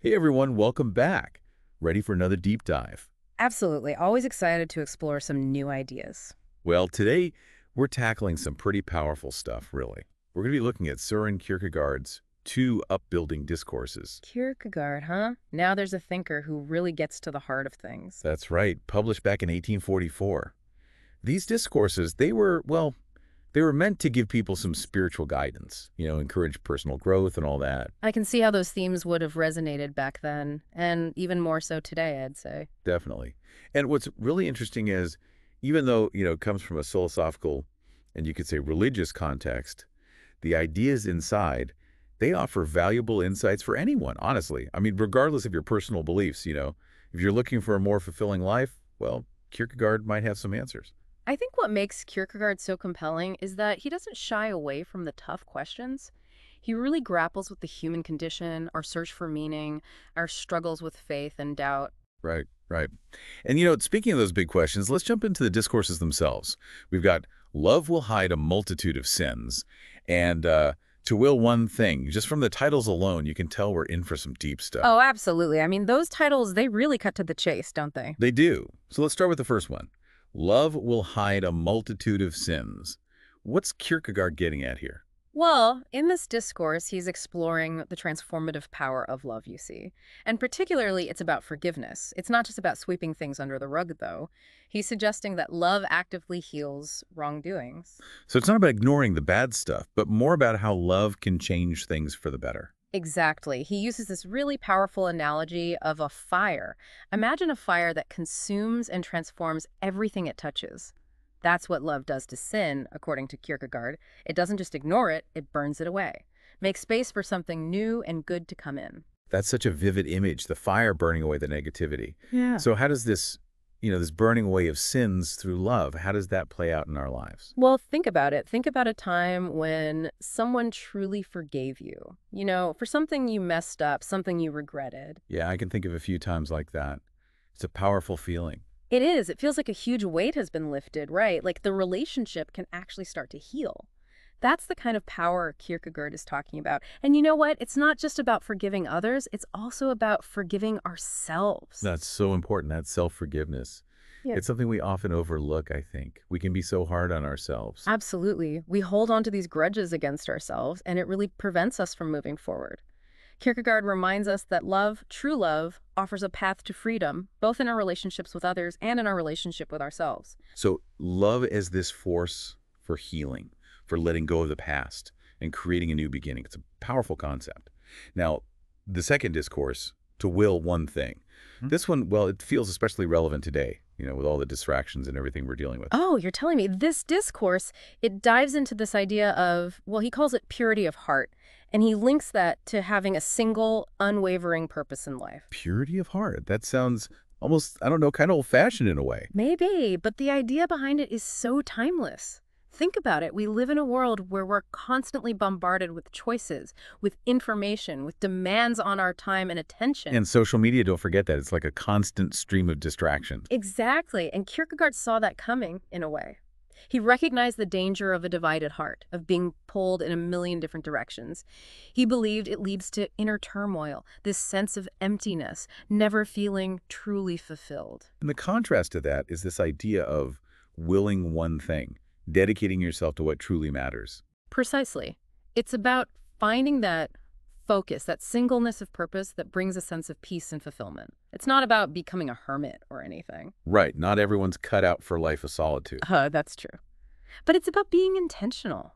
Hey everyone, welcome back. Ready for another deep dive? Absolutely. Always excited to explore some new ideas. Well, today we're tackling some pretty powerful stuff, really. We're going to be looking at Søren Kierkegaard's two upbuilding discourses. Kierkegaard, huh? Now there's a thinker who really gets to the heart of things. That's right, published back in 1844. These discourses, they were meant to give people some spiritual guidance, encourage personal growth and all that. I can see how those themes would have resonated back then, and even more so today, I'd say. Definitely. And what's really interesting is, even though, it comes from a philosophical and you could say religious context, the ideas inside, they offer valuable insights for anyone, honestly. I mean, regardless of your personal beliefs, if you're looking for a more fulfilling life, well, Kierkegaard might have some answers. I think what makes Kierkegaard so compelling is that he doesn't shy away from the tough questions. He really grapples with the human condition, our search for meaning, our struggles with faith and doubt. Right, right. And, speaking of those big questions, let's jump into the discourses themselves. We've got love will hide a multitude of sins, and to will one thing. Just from the titles alone, you can tell we're in for some deep stuff. Oh, absolutely. I mean, those titles, they really cut to the chase, don't they? They do. So let's start with the first one. Love will hide a multitude of sins. What's Kierkegaard getting at here? Well, in this discourse, he's exploring the transformative power of love, you see. And particularly, it's about forgiveness. It's not just about sweeping things under the rug, though. He's suggesting that love actively heals wrongdoings. So it's not about ignoring the bad stuff, but more about how love can change things for the better. Exactly. He uses this really powerful analogy of a fire. Imagine a fire that consumes and transforms everything it touches. That's what love does to sin, according to Kierkegaard. It doesn't just ignore it, it burns it away. Makes space for something new and good to come in. That's such a vivid image, the fire burning away the negativity. Yeah. So how does this burning away of sins through love, how does that play out in our lives? Well, think about it. Think about a time when someone truly forgave you. For something you messed up, something you regretted. Yeah, I can think of a few times like that. It's a powerful feeling. It is. It feels like a huge weight has been lifted, right? Like the relationship can actually start to heal. That's the kind of power Kierkegaard is talking about. And you know what? It's not just about forgiving others. It's also about forgiving ourselves. That's so important, that self-forgiveness. Yeah. It's something we often overlook, I think. We can be so hard on ourselves. Absolutely. We hold on to these grudges against ourselves, and it really prevents us from moving forward. Kierkegaard reminds us that love, true love, offers a path to freedom, both in our relationships with others and in our relationship with ourselves. So love as this force for healing, for letting go of the past and creating a new beginning. It's a powerful concept. Now, the second discourse, to will one thing. This one, well, it feels especially relevant today, with all the distractions and everything we're dealing with. Oh, you're telling me this discourse, it dives into this idea of, well, he calls it purity of heart. And he links that to having a single, unwavering purpose in life. Purity of heart. That sounds almost, I don't know, kind of old-fashioned in a way. Maybe, but the idea behind it is so timeless. Think about it. We live in a world where we're constantly bombarded with choices, with information, with demands on our time and attention. And social media, don't forget that. It's like a constant stream of distraction. Exactly. And Kierkegaard saw that coming, in a way. He recognized the danger of a divided heart, of being pulled in a million different directions. He believed it leads to inner turmoil, this sense of emptiness, never feeling truly fulfilled. And the contrast to that is this idea of willing one thing, dedicating yourself to what truly matters. Precisely. It's about finding that focus, that singleness of purpose that brings a sense of peace and fulfillment. It's not about becoming a hermit or anything. Right. Not everyone's cut out for a life of solitude. That's true. But it's about being intentional.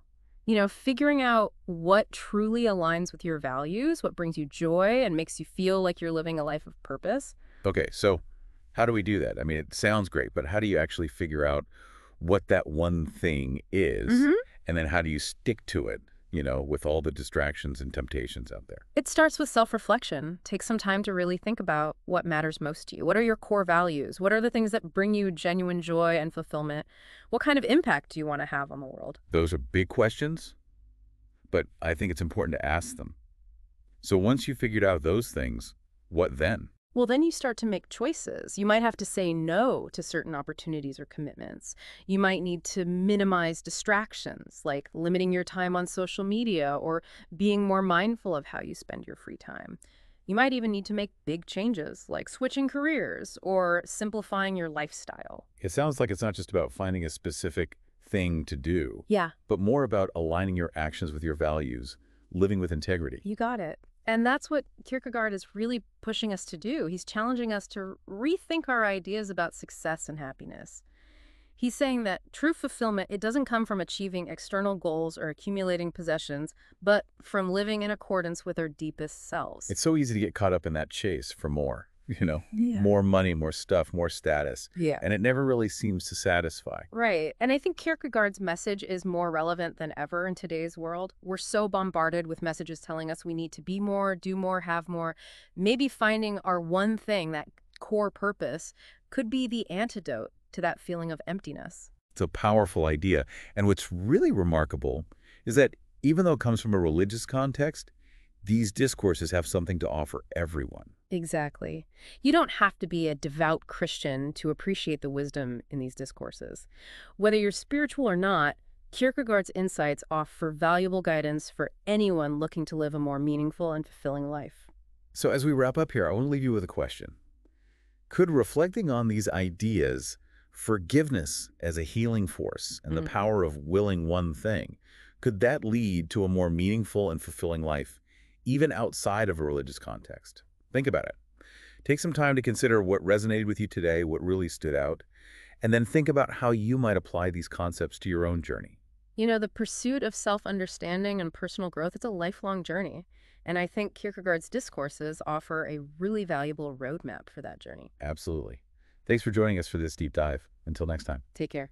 Figuring out what truly aligns with your values, what brings you joy and makes you feel like you're living a life of purpose. Okay, so how do we do that? I mean, it sounds great, but how do you actually figure out what that one thing is? And then how do you stick to it? With all the distractions and temptations out there. It starts with self-reflection. Take some time to really think about what matters most to you. What are your core values? What are the things that bring you genuine joy and fulfillment? What kind of impact do you want to have on the world? Those are big questions, but I think it's important to ask them. So once you figured out those things, what then? Well, then you start to make choices. You might have to say no to certain opportunities or commitments. You might need to minimize distractions, like limiting your time on social media or being more mindful of how you spend your free time. You might even need to make big changes, like switching careers or simplifying your lifestyle. It sounds like it's not just about finding a specific thing to do, Yeah, but more about aligning your actions with your values, living with integrity. you got it. And that's what Kierkegaard is really pushing us to do. He's challenging us to rethink our ideas about success and happiness. He's saying that true fulfillment, it doesn't come from achieving external goals or accumulating possessions, but from living in accordance with our deepest selves. It's so easy to get caught up in that chase for more, Yeah. more money, more stuff, more status, Yeah. and it never really seems to satisfy. Right. And I think Kierkegaard's message is more relevant than ever in today's world. We're so bombarded with messages telling us we need to be more, do more, have more. Maybe finding our one thing, that core purpose, could be the antidote to that feeling of emptiness. It's a powerful idea. And what's really remarkable is that even though it comes from a religious context, these discourses have something to offer everyone. Exactly. You don't have to be a devout Christian to appreciate the wisdom in these discourses. Whether you're spiritual or not, Kierkegaard's insights offer valuable guidance for anyone looking to live a more meaningful and fulfilling life. So as we wrap up here, I want to leave you with a question. Could reflecting on these ideas, forgiveness as a healing force and the power of willing one thing, could that lead to a more meaningful and fulfilling life, even outside of a religious context? Think about it. Take some time to consider what resonated with you today, what really stood out, and then think about how you might apply these concepts to your own journey. You know, the pursuit of self-understanding and personal growth, it's a lifelong journey. And I think Kierkegaard's discourses offer a really valuable roadmap for that journey. Absolutely. Thanks for joining us for this deep dive. Until next time. Take care.